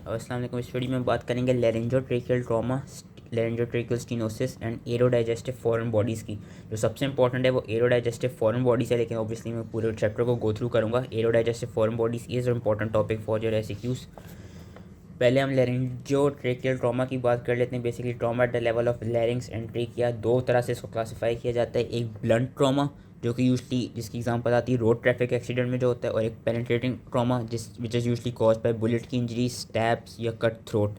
अस्सलाम वालेकुम। इस वीडियो में बात करेंगे laryngotracheal trauma, laryngotracheal stenosis and aerodigestive foreign bodies की। जो सबसे इंपॉर्टेंट है वो एरोडाइजेस्टिव फॉरेन बॉडीज़ है, लेकिन ऑब्वियसली मैं पूरे चैप्टर को गो थ्रू करूँगा। Aerodigestive foreign bodies is important topic for your MCQs. पहले हम लैरिंजोट्रेकियल ट्रॉमा की बात कर लेते हैं। Basically trauma at the level of larynx and trachea, दो तरह से इसको क्लासीफाई किया जाता है। एक ब्लंट ट्रॉमा जो कि यूजली जिसकी एग्जांपल आती है रोड ट्रैफिक एक्सीडेंट में जो होता है, और एक पेनिट्रेटिंग ट्रॉमा जिस विच is usually cause by bullet की इंजरी, स्टैब्स या कट थ्रोट।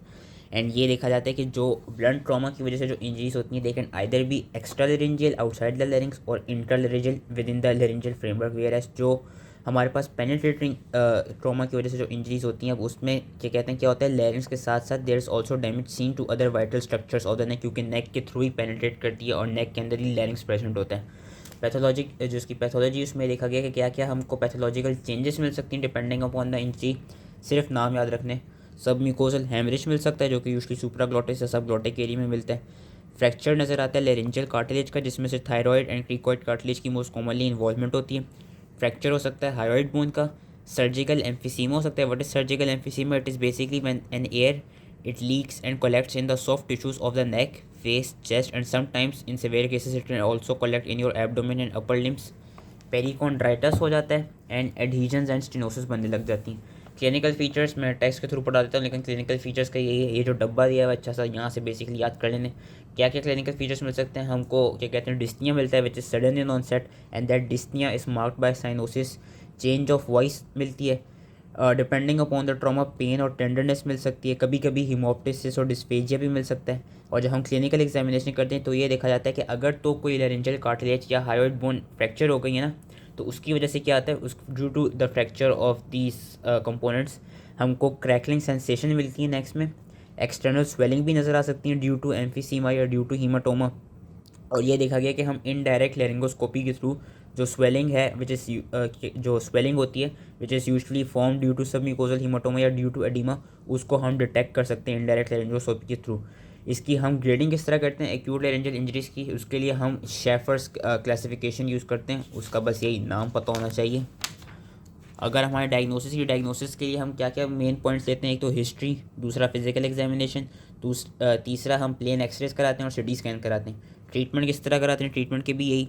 एंड ये देखा जाता है कि जो ब्लंट ट्रॉमा की वजह से जो इंजरीज होती हैं they can either be extra laryngeal outside the larynx और intra laryngeal within the laryngeal framework. Whereas जो हमारे पास पेनिट्रेटिंग ट्रॉमा की वजह से जो इंजरीज होती हैं, अब उसमें क्या कहते हैं क्या होता है, लेरिंग्स के साथ साथ there is also damage seen to other vital structures of the neck, क्योंकि नेक के थ्रू ही पेनिट्रेट करती है और नेक के अंदर ही लेरिंग्स प्रेजेंट होता है। पैथोलॉजिक जिसकी पैथोलॉजी उसमें देखा गया कि क्या क्या हमको पैथोलॉजिकल चेंजेस मिल सकती हैं डिपेंडिंग अपॉन द इंजरी। सिर्फ नाम याद रखने, सब म्यूकोजल हेमरेज मिल सकता है जो कि यूजली सुप्राग्लॉटिस या सब ग्लॉटिक एरिया में मिलता है। फ्रैक्चर नज़र आता है लेरिंजियल कार्टिलेज का, जिसमें से थायराइड एंड क्रिकॉइड कार्टिलेज की मोस्ट कॉमनली इन्वॉल्वमेंट होती है। फ्रैक्चर हो सकता है हाइरॉइड बोन का। सर्जिकल एम्फीसीमा हो सकता है। What is surgical emphysema? It is basically when an air it leaks and collects in the soft tissues of the neck, face, chest, and sometimes in severe cases it can also collect in your abdomen and upper limbs. पेरिकॉन्ड्राइटिस हो जाता है and एडहीजन्स and stenosis बनने लग जाती हैं। Clinical features मैं text के through पढ़ा देता हूँ, लेकिन क्लिनिकल फीचर्स का ये जो डब्बा दिया हुआ है अच्छा सा, यहाँ से बेसिकली याद कर लेने क्या क्या क्लिनिकल फीचर्स मिल सकते हैं हमको। क्या कहते हैं, डिस्निया मिलता है which is sudden in onset and that dyspnoea is marked by cyanosis. Change of voice मिलती है। Depending upon the trauma pain और टेंडरनेस मिल सकती है। कभी कभी हिमोप्टिसिस और डिस्फेजिया भी मिल सकता है। और जब हम क्लिनिकल एग्जामिनेशन करते हैं तो ये देखा जाता है कि अगर तो कोई लेरेंजियल कार्टिलेज या हाइड्रोइड बोन फ्रैक्चर हो गई है ना, तो उसकी वजह से क्या आता है, उस due to the fracture of these components हमको क्रैकलिंग सेंसेशन मिलती है नेक्स्ट में। एक्सटर्नल स्वेलिंग भी नज़र आ सकती है ड्यू टू एम्फीसीमा या ड्यू टू हीमाटोमा। और ये देखा गया कि हम इनडायरेक्ट लेरिंगोस्कोपी के थ्रू जो स्वेलिंग है विच इज़ जो स्वेलिंग होती है which is usually form due to submucosal haematoma या ड्यू टू एडिमा, उसको हम डिटेक्ट कर सकते हैं इनडायरेक्ट लेरिंगोस्कोपी के थ्रू। इसकी हम ग्रेडिंग किस तरह करते हैं एक्यूट लेरिंजियल इंजरीज़ की, उसके लिए हम शेफर्स क्लासिफिकेशन यूज़ करते हैं। उसका बस यही नाम पता होना चाहिए। अगर हमारे डायग्नोसिस के लिए हम क्या क्या मेन पॉइंट्स लेते हैं, एक तो हिस्ट्री, दूसरा फिजिकल एग्जामिनेशन, तीसरा हम प्लेन एक्सरेज कराते हैं और सिटी स्कैन कराते हैं। ट्रीटमेंट किस तरह कराते हैं, ट्रीटमेंट के भी यही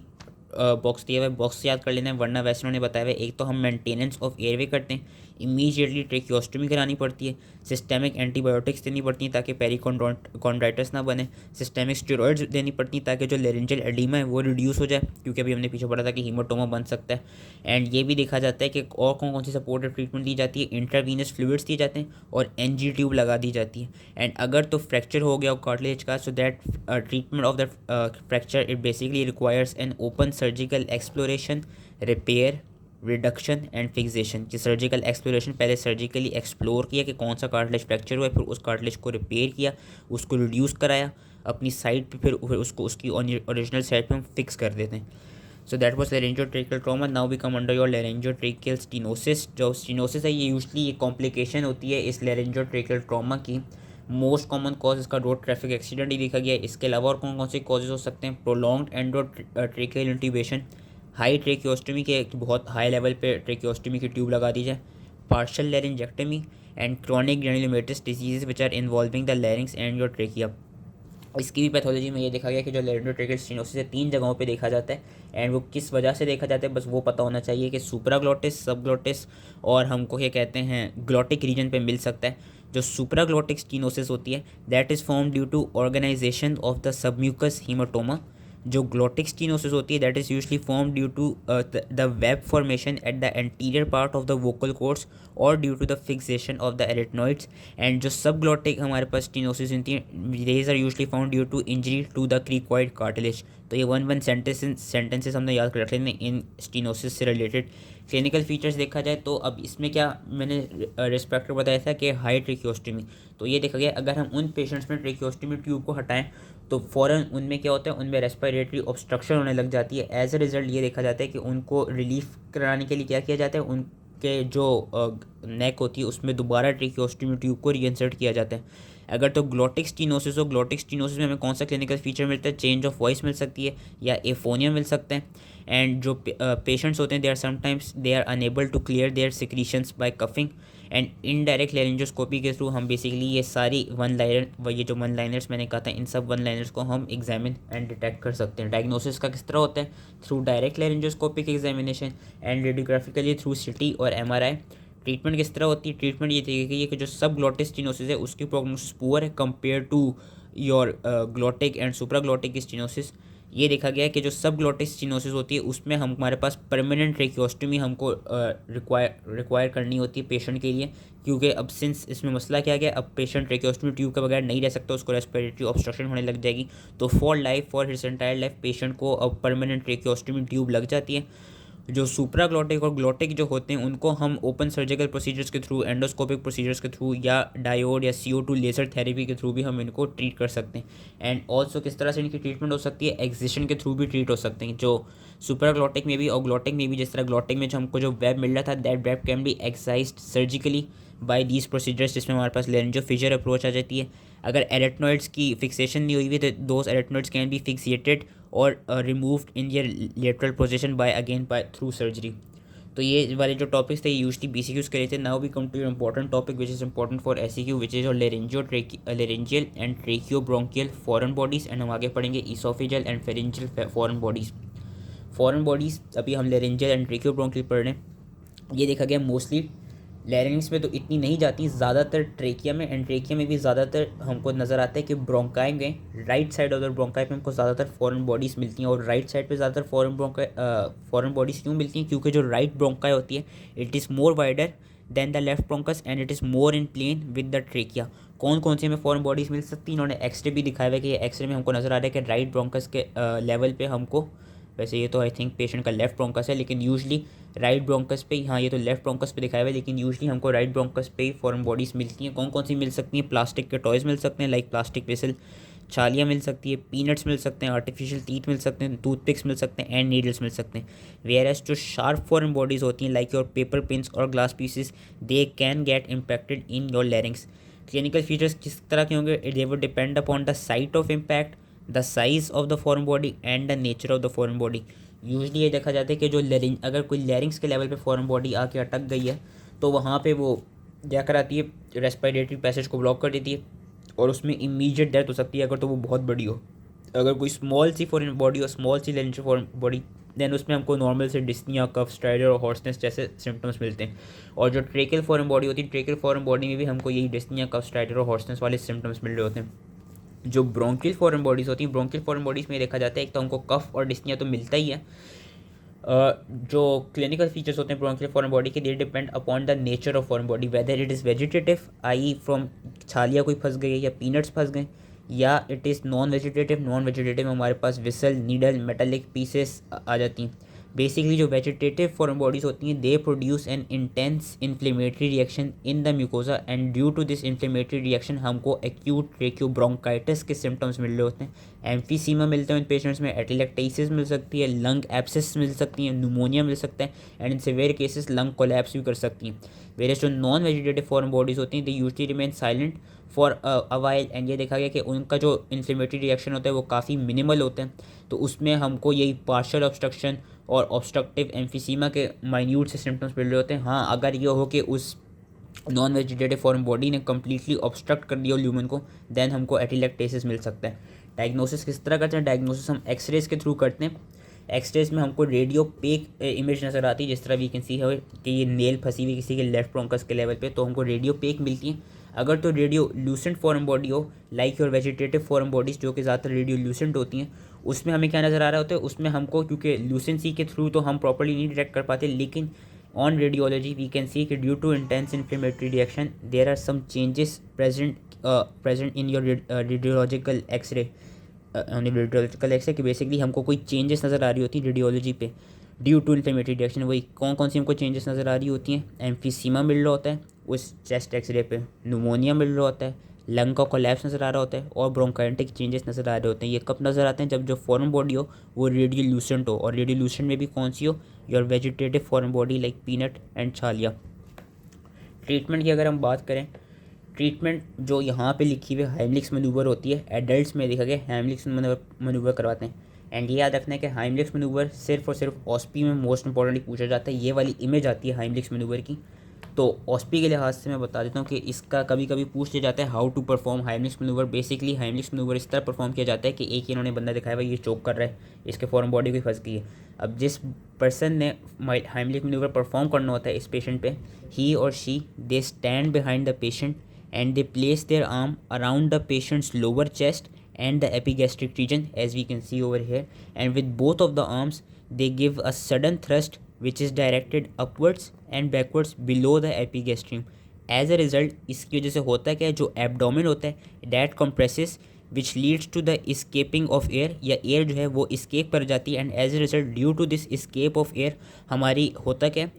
बॉक्स दिया हुआ है, बॉक्स याद कर लेना है वरना वैसे उन्होंने बताया हुआ है। एक तो हम मेंटेनेंस ऑफ एयरवे करते हैं, इमीडिएटली ट्रेकियोस्टमी करानी पड़ती है, सिस्टेमिक एंटीबायोटिक्स देनी पड़ती हैं ताकि पेरिकॉन्ड्राइटिस ना बने, सिस्टेमिक स्टेरॉइड्स देनी पड़ती हैं ताकि जो लेरेंजियल एडिमा है वो रिड्यूस हो जाए, क्योंकि अभी हमने पीछे पढ़ा था कि हीमोटोमा बन सकता है। एंड ये भी देखा जाता है कि और कौन कौन सी सपोर्टिव ट्रीटमेंट दी जाती है, इंट्रावीनस फ्लूइड्स दिए जाते हैं और एनजी ट्यूब लगा दी जाती है। एंड अगर तो फ्रैक्चर हो गया कार्टिलेज का, so that treatment of the fracture it basically requires an open surgical exploration, repair, reduction and fixation. कि सर्जिकल एक्सप्लोरेशन, पहले सर्जिकली एक्सप्लोर किया कि कौन सा कार्टिलेज फ्रैक्चर हुआ है, फिर उस कार्टिलेज को रिपेयर किया, उसको रिड्यूस कराया अपनी साइड पे, फिर उसको उसकी ओरिजिनल साइड पे हम फिक्स कर देते हैं। So that was laryngotracheal trauma. Now we come under your laryngotracheal stenosis. जो स्टीनोसिस है ये यूजली ये कॉम्प्लिकेशन होती है इस लेरेंजोट्रेकियल ट्रॉमा की। मोस्ट कॉमन कॉज इसका रोड ट्रैफिक एक्सीडेंट ही देखा गया है। इसके अलावा और कौन कौन से कॉजेज हो सकते हैं, prolonged endotracheal intubation, high tracheostomy के बहुत हाई लेवल पे ट्रेकियोस्टमी की ट्यूब लगा दी जाए, partial laryngectomy and chronic granulomatous disease which are involving the larynx and your trachea. इसकी भी पैथोलॉजी में ये देखा गया कि जो लेरेंजोट्रेकियल स्टेनोसिस है 3 जगहों पे देखा जाता है। एंड वो किस वजह से देखा जाता है बस वो पता होना चाहिए कि सुप्राग्लॉटिस, सबग्लॉटिस और हमको क्या कहते हैं ग्लॉटिक रीजन पे मिल सकता है। जो सुप्राग्लॉटिक स्टेनोसिस होती है that is form due to organisation of the submucous haematoma. जो ग्लॉटिक स्टेनोसिस होती है that is usually form due to the web formation at the anterior part of the vocal cords और due to the fixation of the arytenoids. And जो subglottic हमारे पास stenosis होती है these are usually found due to injury to the cricoid cartilage. तो ये one sentences हमने याद कर रखे हैं इन स्टेनोसिस से रिलेटेड। क्लिनिकल फीचर्स देखा जाए तो अब इसमें क्या मैंने रिस्पेक्टर बताया था कि हाई ट्रेकियोस्टमी। तो ये देखा गया अगर हम उन पेशेंट्स में ट्रेकियोस्टमी ट्यूब को हटाएं तो फ़ौरन उनमें क्या होता है, उनमें रेस्पिरेटरी ऑब्स्ट्रक्शन होने लग जाती है। एज अ रिज़ल्ट ये देखा जाता है कि उनको रिलीफ कराने के लिए क्या किया जाता है, उनके जो नेक होती है उसमें दोबारा ट्रेकियोस्टमी ट्यूब को रीइंसर्ट किया जाता है। अगर तो ग्लॉटिक स्टीनोसिस हो, ग्लॉटिक स्टीनोसिस में हमें कौन सा क्लिनिकल फीचर मिलता है, चेंज ऑफ वॉइस मिल सकती है या एफोनिया मिल सकते हैं। एंड जो पेशेंट्स होते हैं they are sometimes they are unable to clear their secretions by coughing. And indirect laryngoscopy के थ्रू हम बेसिकली ये सारी ये जो वन लाइनर्स मैंने कहा था, इन सब वन लाइनर्स को हम एग्जामिन एंड डिटेक्ट कर सकते हैं। डायग्नोसिस का किस तरह होता है? Through direct laryngoscopic examination and radiographically through CT और MRI। ट्रीटमेंट किस तरह होती है? ट्रीटमेंट ये देखिए कि जो सब ग्लोटिस स्टेनोसिस है उसकी प्रोग्नोसिस पुअर है compare to your glottic and supraglottic stenosis. ये देखा गया है कि जो सब ग्लोटिक स्टेनोसिस होती है उसमें हमारे पास परमानेंट ट्रेकियोस्टमी हमको रिक्वायर करनी होती है पेशेंट के लिए, क्योंकि अब सिंस इसमें मसला क्या गया, अब पेशेंट ट्रेकियोस्टमी ट्यूब के बगैर नहीं रह सकता, उसको रेस्पिरेटरी ऑब्स्ट्रक्शन होने लग जाएगी। तो for his entire life patient को अब परमानेंट ट्रेकियोस्टमी ट्यूब लग जाती है। जो सुप्राग्लोटिक और ग्लोटिक जो होते हैं उनको हम ओपन सर्जिकल प्रोसीजर्स के थ्रू, एंडोस्कोपिक प्रोसीजर्स के थ्रू या डायोड या CO2 लेज़र थेरेपी के थ्रू भी हम इनको ट्रीट कर सकते हैं। एंड ऑल्सो किस तरह से इनकी ट्रीटमेंट हो सकती है? एक्सिशन के थ्रू भी ट्रीट हो सकते हैं। जो सुप्राग्लोटिक में भी और ग्लोटिक में भी, जिस तरह ग्लोटिक में जो हमको जो वेब मिल रहा था, that web can be excised surgically by these procedures, जिसमें हमारे पास लेरेंजोफिशर अप्रोच आ जाती है। अगर एरेटनॉइड्स की फिक्सेशन नहीं हुई हुई तो those arytenoids can be fixated और removed in your lateral position by through surgery. तो ये वाले जो टॉपिक्स थे ये यूजली BCQs के लिए थे। Now we come to important topic which is important for SEQ, which is और laryngeal and tracheobronchial foreign bodies. And हम आगे पढ़ेंगे oesophageal and pharyngeal foreign bodies. Foreign bodies अभी हम लेरेंजियल एंड ट्रेकियोब्रोंकियल पढ़ रहे हैं। ये देखा गया मोस्टली लैरिंग्स में तो इतनी नहीं जाती, ज़्यादातर ट्रेकिया में, एंड ट्रेकिया में भी ज़्यादातर हमको नज़र आता है कि ब्रोंकाई में right side of the bronchi पे हमको ज़्यादातर फॉरेन बॉडीज़ मिलती हैं। और राइट साइड पे ज़्यादातर फॉरेन बॉडीज़ क्यों मिलती हैं? क्योंकि जो राइट ब्रोंकाई होती है it is more wider than the left bronchus and it is more in plane with the trachea. कौन कौन से हमें फॉरेन बॉडीज़ मिल सकती हैं? इन्होंने एक्सरे भी दिखाया हुआ है कि एक्सरे में हमको नज़र आ रहा है कि राइट ब्रोंकस के लेवल पे हमको, वैसे ये तो आई थिंक पेशेंट का लेफ्ट ब्रोंकस है, लेकिन यूजली राइट ब्रोंकस पे ही, हाँ ये तो लेफ्ट ब्रोंकस पे दिखाया हुआ है, लेकिन यूजली हमको राइट ब्रोंकस पे ही फॉरेन बॉडीज़ मिलती हैं। कौन कौन सी मिल सकती हैं? प्लास्टिक के टॉयज़ मिल सकते हैं लाइक प्लास्टिक वेसल, छालियाँ मिल सकती है, पीनट्स मिल सकते हैं, आर्टिफिशियल टीथ मिल सकते हैं, टूथपिक्स मिल सकते हैं एंड नीडल्स मिल सकते हैं। वेयरएस जो शार्प फॉरेन बॉडीज़ होती हैं लाइक योर पेपर पिन्स और glass pieces, they can get impacted in your लैरिंग्स। Clinical features किस तरह के होंगे? They would depend upon the site of impact, the size of the foreign body and the nature of the foreign body. Usually ये देखा जाता है कि जो अगर कोई लैरिंग्स के लेवल पे फॉरेन बॉडी आके अटक गई है तो वहाँ पे वो क्या कराती है, रेस्पिरेटरी पैसेज को ब्लॉक कर देती है और उसमें इमीडिएट डेथ हो सकती है अगर तो वो बहुत बड़ी हो। अगर कोई स्मॉल सी फॉरेन बॉडी हो, small C lens foreign body, then उसमें हमको नॉर्मल से डिस्निया, कफ, स्ट्राइडर और हॉर्सनेस जैसे सिम्टम्स मिलते हैं। और जो ट्रेकियल फॉरेन बॉडी होती है, ट्रेकियल फॉरेन बॉडी में भी हमको यही डिस्निया, कफ, स्ट्राइडर और हॉर्सनेस वाले सिम्टम्स मिल रहे होते हैं। जो ब्रोंकियल फॉरेन बॉडीज़ होती हैं, ब्रोंकियल फॉरेन बॉडीज़ में देखा जाता है एक तो हमको कफ और डिस्निया तो मिलता ही है। जो क्लिनिकल फीचर्स होते हैं ब्रोंकियल फॉरेन बॉडी के, they depend upon the nature of foreign body, whether it is vegetative, I from छालिया कोई फंस गई है या पीनट्स फंस गए, या it is non vegetative. Non vegetative में हमारे पास विसल, नीडल, मेटालिक पीसेस आ जाती हैं। बेसिकली जो वेजिटेटिव फॉरेन बॉडीज़ होती हैं, they produce an intense inflammatory reaction in the mucosa and due to this inflammatory reaction हमको एक्यूट ट्रेकियोब्रोंकाइटिस के सिम्टम्स मिल रहे होते हैं। एम्फीसीमा मिलते हैं इन पेशेंट्स में, एटिलेक्टेसिस मिल सकती है, लंग एब्सेस मिल सकती है, न्यूमोनिया मिल सकता है and in severe cases lung collapse भी कर सकती हैं। वेरियस जो नॉन वेजिटेटिव फॉरेन बॉडीज़ होती हैं, they usually remain silent for a while and ये देखा गया कि उनका जो इन्फ्लेमेटरी रिएक्शन होता है वो काफ़ी मिनिमल होते हैं। तो उसमें हमको यही पार्शियल ऑब्स्ट्रक्शन और ऑब्स्ट्रक्टिव एम्फीसीमा के माइन्यूट से सिम्टम्स मिल रहे होते हैं। हाँ, अगर ये हो कि उस नॉन वेजिटेटिव फॉरेन बॉडी ने कम्प्लीटली ऑब्स्ट्रक्ट कर दिया ल्यूमन को, देन हमको एटिलेक्टेसिस मिल सकता है। डायग्नोसिस किस तरह करते हैं? डायग्नोसिस हम एक्सरेज के थ्रू करते हैं। एक्सरेज में हमको रेडियो पेक इमेज नज़र आती है, जिस तरह वी कैन सी है कि ये नेल फंसी हुई किसी के लेफ्ट ब्रोंकस के लेवल पे, तो हमको रेडियो पेक मिलती है। अगर तो रेडियो ल्यूसेंट फॉरेन बॉडी हो like your vegetative foreign bodies जो कि ज़्यादातर रेडियो ल्यूसेंट होती हैं, उसमें हमें क्या नज़र आ रहा होता है, उसमें हमको क्योंकि ल्यूसेंसी के थ्रू तो हम प्रॉपर्ली नहीं डिटेक्ट कर पाते, लेकिन on radiology we can see कि due to intense inflammatory reaction there are some changes present in your radiological x-ray radiological x-ray कि बेसिकली हमको कोई चेंजेस नज़र आ रही होती है रेडियोलॉजी पे ड्यू टू इन्फ्लेमेटरी रिएक्शन। वही कौन कौन सी हमको चेंजेस नज़र आ रही होती हैं? एम्फीसीमा मिल रहा होता है उस चेस्ट एक्सरे पे, न्यूमोनिया मिल रहा होता है, लंग का कोलैप्स नज़र आ रहा होता है और ब्रोंकाइटिक चेंजेस नज़र आ रहे होते हैं। ये कब नज़र आते हैं? जब जो फॉरेन बॉडी हो वो रेडियोल्यूसेंट हो, और रेडियोल्यूसेंट में भी कौन सी हो? Your vegetative foreign body like peanut and छालिया। ट्रीटमेंट की अगर हम बात करें, ट्रीटमेंट जो यहाँ पे लिखी हुई हाइमलिक्स मैनूवर होती है, एडल्ट्स में देखा गया हाइमलिक्स मैनूवर करवाते हैं। एंड ये याद रखना है कि हाइमलिक्स मैनूवर सिर्फ और सिर्फ ऑस्पी में मोस्ट इंपॉर्टेंटली पूछा जाता है। ये वाली इमेज आती है हाइमलिक्स मैनूवर की, तो ऑस्पी के लिहाज से मैं बता देता हूँ कि इसका कभी कभी पूछ लिया जाता है how to perform Heimlich's manoeuvre. Basically Heimlich's manoeuvre इस तरह परफॉर्म किया जाता है कि एक इन्होंने बंदा दिखाया हुआ ये चोक कर रहा है, इसके फॉरन बॉडी कोई फंस गई है। अब जिस पर्सन ने हाइमलिक्स मैनूवर परफॉर्म करना होता है इस पेशेंट पे, ही और she they stand behind the patient and they place their arm around the patient's lower chest and the epigastric region, as we can see over here, and with both of the arms they give a sudden thrust which is directed upwards and backwards below the epigastrium. As a result इसकी वजह से होता है क्या, जो abdomen होता है that compresses which leads to the escaping of air, या एयर जो है वो escape कर जाती है, and as a result due to this escape of air हमारी होता क्या,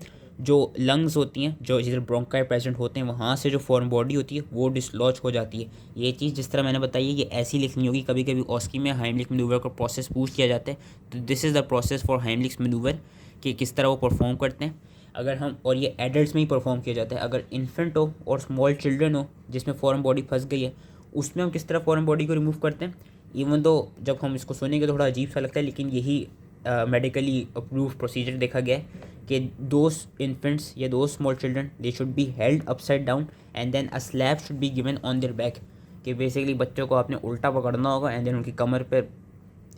जो लंग्स होती हैं, जो जिधर ब्रोंकाई प्रेजेंट होते हैं, वहाँ से जो फॉरेन बॉडी होती है वो डिसलॉज हो जाती है। ये चीज़ जिस तरह मैंने बताई है ये ऐसी लिखनी होगी। कभी कभी ऑस्की में हाइमलिक्स मैनूवर का प्रोसेस पूछ किया जाता है, तो this is the process for Heimlich's manoeuvre कि किस तरह वो परफॉर्म करते हैं। अगर हम, और ये एडल्ट में ही परफॉर्म किया जाता है, अगर इन्फेंट हो और स्मॉल चिल्ड्रन हो जिसमें फॉरेन बॉडी फंस गई है, उसमें हम किस तरह फॉरेन बॉडी को रिमूव करते हैं। इवन तो जब हम इसको सुनेंगे थोड़ा अजीब सा लगता है, लेकिन यही मेडिकली अप्रूव प्रोसीजर देखा गया है कि दो इन्फेंट्स या दो small children they should be held upside down and then a slap should be given on their back. कि बेसिकली बच्चों को आपने उल्टा पकड़ना होगा एंड देन उनकी कमर पर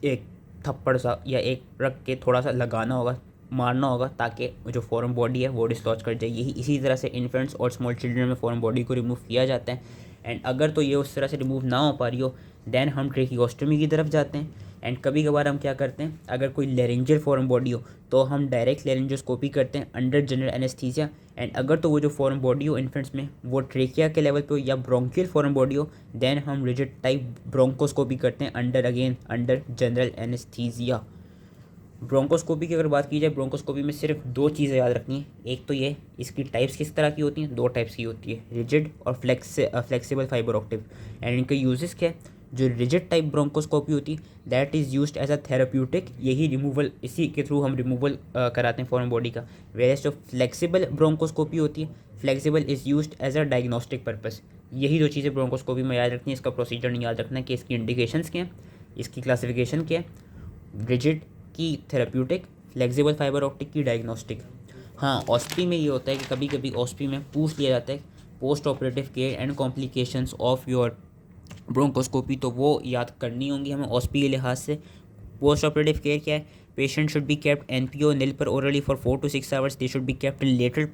एक थप्पड़ सा या एक रख के थोड़ा सा लगाना होगा, मारना होगा, ताकि जो फॉरेन बॉडी है वो डिसलॉज कर जाए। यही इसी तरह से इन्फेंट्स और स्मॉल चिल्ड्रन में फॉरेन बॉडी को रिमूव किया जाता है। एंड अगर तो ये उस तरह से रिमूव ना हो पा रही हो देन हम ट्रेकियोस्टोमी की तरफ जाते हैं। एंड कभी कभार हम क्या करते हैं, अगर कोई लेरेंजियल फॉरेन बॉडी हो तो हम डायरेक्ट लेरेंजोस्कोपी करते हैं अंडर जनरल एनेस्थीसिया। एंड अगर तो वो जो फॉरेन बॉडी हो इन्फेंट्स में वो ट्रेकिया के लेवल पे हो या ब्रोंकियल फॉरेन बॉडी हो, देन हम रिजिड टाइप ब्रोंकोस्कोपी करते हैं अंडर जनरल एनेस्थीसिया। ब्रोंकोस्कोपी की अगर बात की जाए, ब्रोंकोस्कोपी में सिर्फ दो चीज़ें याद रखनी है। एक तो ये इसकी टाइप्स किस तरह की होती हैं, दो टाइप्स की होती है, रिजिड और फ्लेक्सिबल फाइबर ऑप्टिक। एंड इनके यूजेस क्या है, जो रिजिड टाइप ब्रोंकोस्कोपी होती है that is used as a therapeutic, यही रिमूवल, इसी के थ्रू हम रिमूवल कराते हैं फॉरेन बॉडी का। वेरएज जो फ्लेक्सिबल ब्रोंकोस्कोपी होती है, flexible is used as a diagnostic purpose. यही दो चीज़ें ब्रोंकोस्कोपी में याद रखनी है। इसका प्रोसीजर नहीं याद रखना है कि इसकी इंडिकेशंस क्या है, इसकी क्लासिफिकेशन क्या है, रिजिड की थेराप्यूटिक, फ्लेक्सिबल फाइबर ऑप्टिक की डायग्नोस्टिक। हाँ, ऑस्पी में ये होता है कि कभी कभी ऑस्पी में पूछ लिया जाता है post operative care and complications of your bronchoscopy, तो वो याद करनी होंगी हमें ऑस्पी के लिहाज से। पोस्ट ऑपरेटिव केयर क्या है, patient should be kept NPO nil per orally for 4 to 6 hours. They should be kept in lateral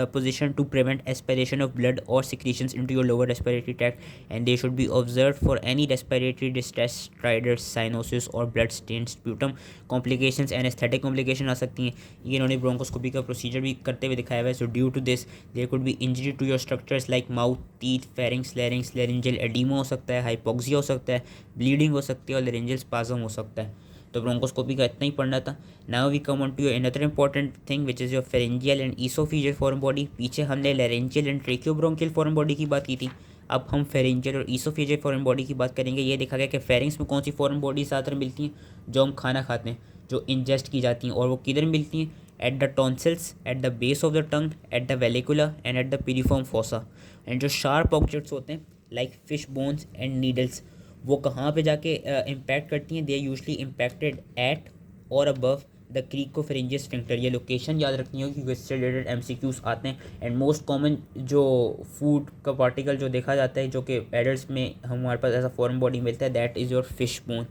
position to prevent aspiration of blood or secretions into your lower respiratory tract, and they should be observed for any respiratory distress, stridors, cyanosis or blood stained sputum complications. anesthetic complication आ सकती हैं। ये इन्होंने bronchoscopy का procedure भी करते हुए दिखाया हुआ है। So due to this there could be injury to your structures like mouth, teeth, pharynx, larynx, laryngeal oedema हो सकता है, हाइपोक्सिया हो सकता है, ब्लीडिंग हो सकती है और लैरिंजियल स्पाज्म हो सकता है। तो ब्रोंकोस्कोपी का इतना ही पढ़ना था। Now we come on to another important thing which is your pharyngeal and oesophageal foreign body. पीछे हमने laryngeal and tracheobronchial foreign body की बात की थी, अब हम फेरेंजियल और ईसोफेजियल फॉरेन बॉडी की बात करेंगे। ये देखा गया कि फेरिंग्स में कौन सी फॉरेन बॉडी ज़्यादातर मिलती हैं, जो हम खाना खाते हैं, जो इंजेस्ट की जाती हैं, और वो किधर मिलती हैं, at the tonsils, at the base of the tongue, at the vallecula and at the piriform fossa. And जो शार्प ऑब्जेक्ट्स होते हैं like fish bones and needles, वो कहाँ पे जाके इम्पैक्ट करती हैं, they are usually impacted at or above the cricopharyngeal sphincter. ये लोकेशन याद रखनी होगी क्योंकि इससे रिलेटेड एमसीक्यूज आते हैं। एंड मोस्ट कॉमन जो फूड का पार्टिकल जो देखा जाता है जो कि एडल्ट्स में हमारे पास ऐसा फॉरेन बॉडी मिलता है, that is your fish bone.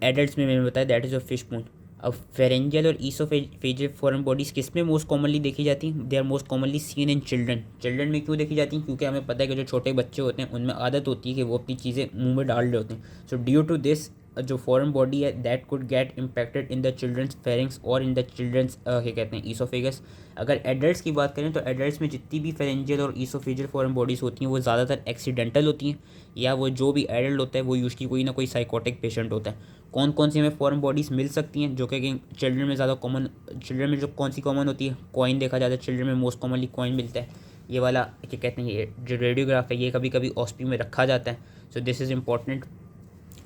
Adults में मैंने बताया that is your fish bone. अब फेरेंजियल और ईसोफेजियल फॉरेन बॉडीज़ किस में मोस्ट कॉमनली देखी जाती हैं, they are most commonly seen in children. Children में क्यों देखी जाती हैं, क्योंकि हमें पता है कि जो छोटे बच्चे होते हैं उनमें आदत होती है कि वो अपनी चीज़ें मुंह में डाल रहे होते हैं। सो ड्यू टू दिस जो फॉरेन बॉडी है that could get impacted in the children's pharynx और इन द चिल्ड्रंस क्या कहते हैं ईसोफेगस। अगर एडल्ट्स की बात करें तो एडल्ट्स में जितनी भी फेरेंजियल और ईसोफेजियल फॉरेन बॉडीज़ होती हैं वो ज़्यादातर एक्सीडेंटल होती हैं, या वो जो भी एडल्ट होता है वो यूजली कोई ना कोई साइकोटिक पेशेंट होता है। कौन कौन सी हमें फॉरेन बॉडीज़ मिल सकती हैं जो कि चिल्ड्रन में ज़्यादा कॉमन, चिल्ड्रन में जो कौन सी कॉमन होती है, कॉइन देखा जाता है, चिल्ड्रन में मोस्ट कॉमनली कॉइन मिलता है। ये वाला क्या कहते हैं, ये जो रेडियोग्राफ है ये कभी कभी ऑस्पी में रखा जाता है। So this is important.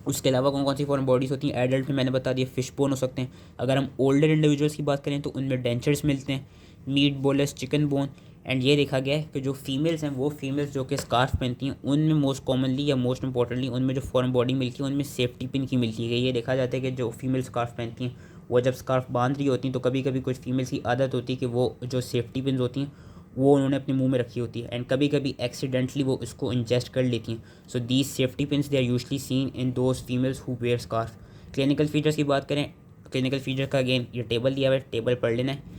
उसके अलावा कौन कौन सी फॉरेन बॉडीज़ होती हैं, एडल्ट में मैंने बता दिया फिश बोन हो सकते हैं। अगर हम ओल्डर इंडिविजुअल्स की बात करें तो उनमें डेंचर्स मिलते हैं, meat bolus, chicken bone. And ये देखा गया है कि जो फीमेल्स हैं वो फीमेल्स जो कि स्कार्फ पहनती हैं उनमें मोस्ट कॉमनली या मोस्ट इंपॉर्टेंटली उनमें जो फॉरेन बॉडी मिलती है उनमें सेफ्टी पिन की मिलती है। ये देखा जाता है कि जो फीमेल स्कार्फ पहनती हैं वो जब स्कार्फ बांध रही होती हैं तो कभी कभी कुछ फीमेल्स की आदत होती है कि वो जो सेफ्टी पिन होती हैं वो उन्होंने अपने मुंह में रखी होती है एंड कभी कभी एक्सीडेंटली वो इसको इंजेस्ट कर लेती हैं. So these safety pins they are usually seen in those females who wear scarf. Clinical features की बात करें, क्लिनिकल फीचर का अगेन ये टेबल दिया हुआ है, टेबल पढ़ लेना है.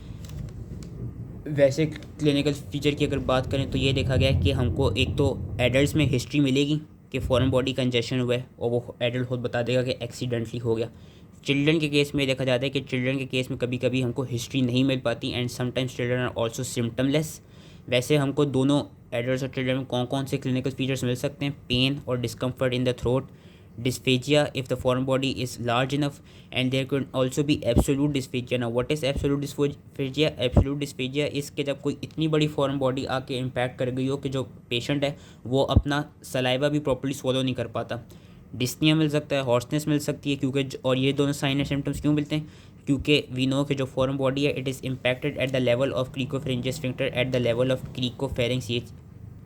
वैसे क्लिनिकल फीचर की अगर बात करें तो ये देखा गया है कि हमको एक तो एडल्ट में हिस्ट्री मिलेगी कि फॉरेन बॉडी कंजेशन हुआ है और वो एडल्ट खुद बता देगा कि एक्सीडेंटली हो गया. चिल्ड्रन के केस में देखा जाता है कि चिल्ड्रन के केस में कभी कभी हमको हिस्ट्री नहीं मिल पाती and sometimes children are also symptomless. वैसे हमको दोनों एडल्ट और चिल्ड्रन में कौन कौन से क्लिनिकल फीचर्स मिल सकते हैं? पेन और discomfort in the throat, dysphagia if the foreign body is large enough, and there could also be absolute dysphagia. Now what is absolute dysphagia? Absolute dysphagia is कि जब कोई इतनी बड़ी फॉरेन बॉडी आके impact कर गई हो कि जो पेशेंट है वो अपना सलाइवा भी प्रॉपर्ली स्वलो नहीं कर पाता. डिस्निया मिल सकता है, हॉर्सनेस मिल सकती है क्योंकि और ये दोनों साइन एंड सिम्टम्स क्यों मिलते हैं? क्योंकि वी नो कि जो फॉरेन बॉडी है it is impacted at the level of cricopharyngeal sphincter, at the level of cricopharynx. ये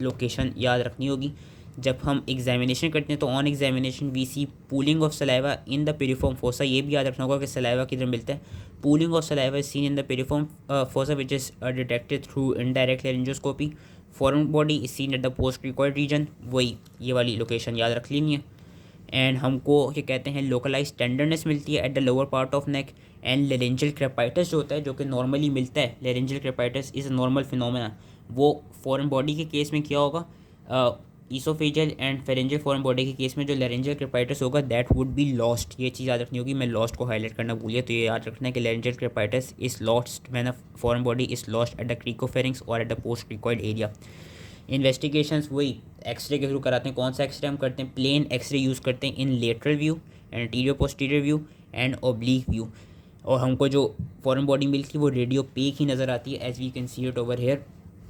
लोकेशन याद रखनी होगी. जब हम एग्जामिनेशन करते हैं तो on examination we see pooling of saliva in the piriform fossa. ये भी याद रखना होगा कि सलाइवा किधर मिलता है. Pooling of saliva is seen in the piriform fossa which is detected through indirect laryngoscopy. Foreign body is seen at the post cricoid region. वही ये वाली लोकेशन याद रख लेनी है. एंड हमको ये कहते हैं लोकलाइज टेंडरनेस मिलती है at the lower part of neck. And laryngeal crepitus जो होता है, जो कि नॉर्मली मिलता है, laryngeal crepitus is a normal phenomena. वो फॉरेन बॉडी के केस में क्या होगा? Oesophageal and pharyngeal foreign body के केस में जो लेरेंजियल क्रेपाइटिस होगा दैट वुड बी लॉस्ट. ये चीज़ याद रखनी होगी. मैं लॉस्ट को हाईलाइट करना भूलिए, तो ये याद रखना है कि laryngeal crepitus is lost when a foreign body is lost at the cricopharynx और at the post cricoid area. Investigations वही एक्सरे के थ्रू कराते हैं. कौन सा एक्सरे हम करते हैं? प्लेन एक्सरे यूज़ करते हैं in lateral view, anterior posterior view and oblique view. और हमको जो फॉरेन बॉडी मिलती है वो रेडियो पेक ही नज़र आती है, as we can see it over here.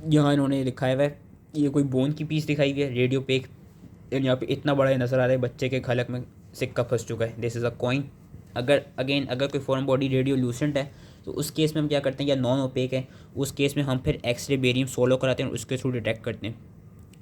यहाँ इन्होंने लिखाया हुआ है, ये कोई बोन की पीस दिखाई हुई है, रेडियो पेक. यहाँ पे इतना बड़ा नज़र आ रहा है, बच्चे के खलक में सिक्का फंस चुका है. This is a coin. अगर कोई फॉरेन बॉडी रेडियो लूसेंट है तो उस केस में हम क्या करते हैं, या नॉन ओपेक है, उस केस में हम फिर एक्सरे बेरियम सोलो कराते हैं और उसके थ्रू डिटेक्ट करते हैं.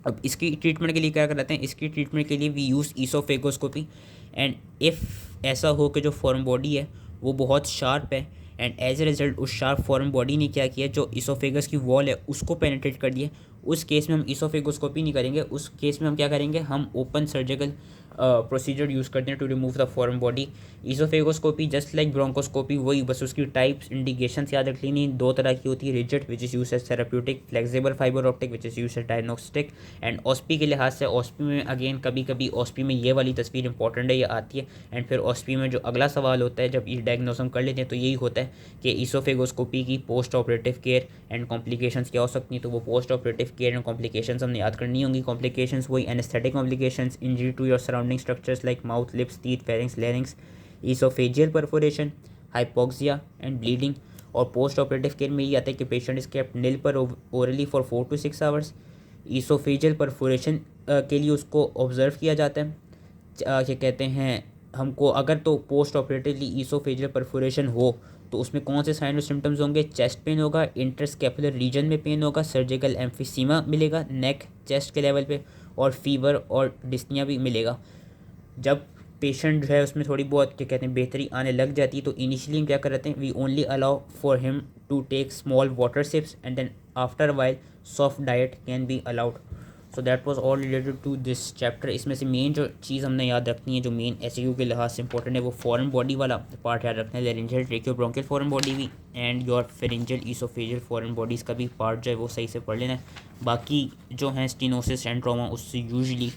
अब इसकी ट्रीटमेंट के लिए क्या कराते हैं? इसकी ट्रीटमेंट के लिए वी यूज़ ईसोफेगोस्कोपी. एंड इफ़ ऐसा हो कि जो फॉरेन बॉडी है वो बहुत शार्प है एंड एज ए रिजल्ट उस शार्प फॉरेन बॉडी ने क्या किया, जो ईसोफेगस की वॉल है उसको पेनिट्रेट कर दिया, उस केस में हम ईसोफेगोस्कोपी नहीं करेंगे. उस केस में हम क्या करेंगे? हम ओपन सर्जिकल प्रोसीजर यूज़ करते हैं to remove the foreign body. Oesophagoscopy just like bronchoscopy, वही बस उसकी टाइप्स इंडिकेशन याद रख लेनी. दो तरह की होती है, rigid which is use as therapeutic, flexible fibre optic which is use as diagnostic. And ऑस्पी के लिहाज से ऑस्पी में अगेन कभी कभी ऑस्पी में ये वाली तस्वीर इंपॉर्टेंट है, ये आती है. एंड फिर ऑस्पी में जो अगला सवाल होता है जब ये डायग्नोस हम कर लेते हैं तो यही होता है कि ईसोफेगोस्कोपी की post operative care and complications क्या हो सकती हैं. तो वो post operative care and complications हमने याद करनी होंगी. कॉम्प्लिकेशंस वही anaesthetic complications, injury to your surrounding structures like mouth, lips, teeth, pharynx, larynx, oesophageal perforation, hypoxia and bleeding. और पोस्ट ऑपरेटिव केयर में ये आता है कि पेशेंट इज केप्ट निल पर orally for 4 to 6 hours. Oesophageal perforation के लिए उसको ऑब्जर्व किया जाता है. क्या कहते हैं, हमको अगर तो पोस्ट ऑपरेटिवली ईसोफेजियल परफोरेशन हो तो उसमें कौन से साइन और सिम्टम्स होंगे? चेस्ट पेन होगा, इंटरस्कैपुलर रीजन में पेन होगा, सर्जिकल एम्फीसीमा मिलेगा नेक चेस्ट के लेवल पे, और फीवर और डिस्निया भी मिलेगा. जब पेशेंट जो है उसमें थोड़ी बहुत क्या कहते हैं बेहतरी आने लग जाती है तो इनिशियली हम क्या करते हैं, we only allow for him to take small water sips and then after a while soft diet can be allowed. So that was all related to this chapter. इसमें से मेन जो चीज़ हमने याद रखनी है, जो मेन एसक्यू के लिहाज से इंपॉर्टेंट है, वो फॉरेन बॉडी वाला पार्ट याद रखना है. लेरिंजियल ट्रेकियोब्रोंकियल फॉरेन बॉडी भी and your pharyngeal oesophageal foreign bodies का भी पार्ट जो है वो सही से पढ़ लेना है. बाकी जो हैं स्टेनोसिस एंड ट्रॉमा उससे यूजली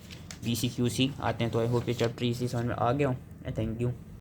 VCQC आते हैं. तो आई होप ये चैप्टर इसी समझ में आ गया हूँ. Thank you.